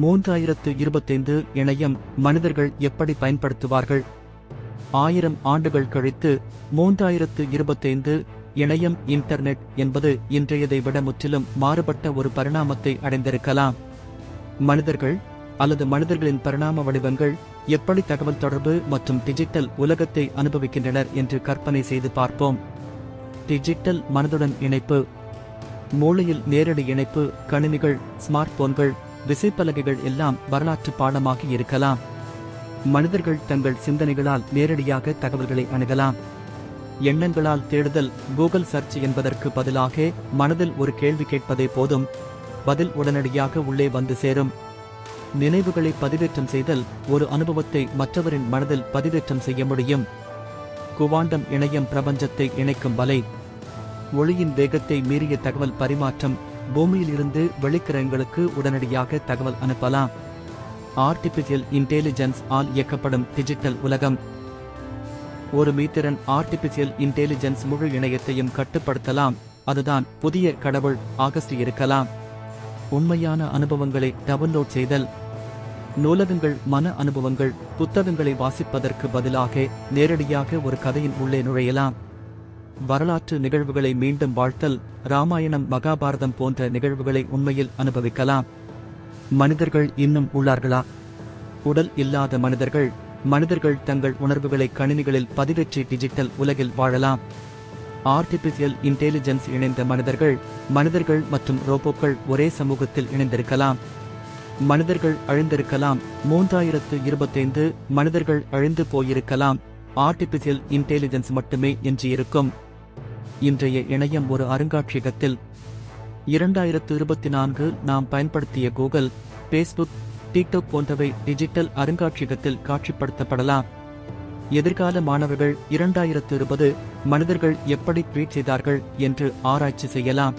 3025 இணையம் மனிதர்கள் எப்படி பயன்படுத்துவார்கள்? 1000 ஆண்டுகள் கழித்து 3025 இணையம் இன்டர்நெட் என்பது இன்றையதை விட முற்றிலும் மாறுபட்ட ஒரு பரிணாமத்தை அடைந்திருக்கலாம். மனிதர்கள் அல்லது மனிதர்களின் பரிணாம வடிவங்கள் எப்படி தகவல் தொடர்பு மற்றும் டிஜிட்டல் உலகத்தை அனுபவிக்கின்றனர் என்று கற்பனை செய்து பார்ப்போம். டிஜிட்டல் மனதுடன் இணைப்பு, மூளையில் நேரடி இணைப்பு, கணினிகள், ஸ்மார்ட் போன்கள், விசைப்பலகைகள் எல்லாம் வரலாற்று பாடமாகி இருக்கலாம். மனிதர்கள் தங்கள் சிந்தனைகளால் நேரடியாக தகவல்களை அணுகலாம். எண்ணங்களால் தேடுதல், கூகுள் சர்ச் என்பதற்கு பதிலாக மனதில் ஒரு கேள்வி கேட்பதே போதும், பதில் உடனடியாக உள்ளே வந்து சேரும். நினைவுகளை பதிவேற்றம் செய்தல், ஒரு அனுபவத்தை மற்றவரின் மனதில் பதிவேற்றம் செய்ய முடியும். குவாண்டம் இணையம் பிரபஞ்சத்தை இணைக்கும் வலை, ஒளியின் வேகத்தை மீறிய தகவல் பரிமாற்றம், பூமியில் இருந்து வெளிக்கிரகங்களுக்கு உடனடியாக தகவல் அனுப்பலாம். ஆர்டிபிஷியல் இன்டெலிஜென்ஸ் ஆல் இயக்கப்படும் டிஜிட்டல் உலகம். ஒரு மீத்திரன் ஆர்டிபிஷியல் இன்டெலிஜென்ஸ் முழு இணையத்தையும் கட்டுப்படுத்தலாம். அதுதான் புதிய கடவுள் ஆகஸ்ட் இருக்கலாம். உண்மையான அனுபவங்களை டவுன்லோட் செய்தல், நூலகங்கள், மன அனுபவங்கள், புத்தகங்களை வாசிப்பதற்கு பதிலாக நேரடியாக ஒரு கதையின் உள்ளே நுழையலாம். வரலாற்று நிகழ்வுகளை மீண்டும் வாழ்த்தல், ராமாயணம், மகாபாரதம் போன்ற நிகழ்வுகளை உண்மையில் அனுபவிக்கலாம். மனிதர்கள் இன்னும் உள்ளார்களா? உடல் இல்லாத மனிதர்கள் தங்கள் உணர்வுகளை கணினிகளில் பதிவேற்றி டிஜிட்டல் உலகில் வாழலாம். ஆர்டிபிஷியல் இன்டெலிஜென்ஸ் இணைந்த மனிதர்கள் மற்றும் ரோபோக்கள் ஒரே சமூகத்தில் இணைந்திருக்கலாம். மனிதர்கள் அழிந்திருக்கலாம். 3025 மனிதர்கள் அழிந்து போயிருக்கலாம். ஆர்டிபிஷியல் இன்டெலிஜென்ஸ் மட்டுமே எஞ்சியிருக்கும். இன்றைய இணையம் ஒரு அருங்காட்சியகத்தில். 2024 நாம் பயன்படுத்திய கூகுள், பேஸ்புக், டிக்டாக் போன்றவை டிஜிட்டல் அருங்காட்சியகத்தில் காட்சிப்படுத்தப்படலாம். எதிர்கால மாணவர்கள் 2020 மனிதர்கள் எப்படி ட்வீட் செய்தார்கள் என்று ஆராய்ச்சி செய்யலாம்.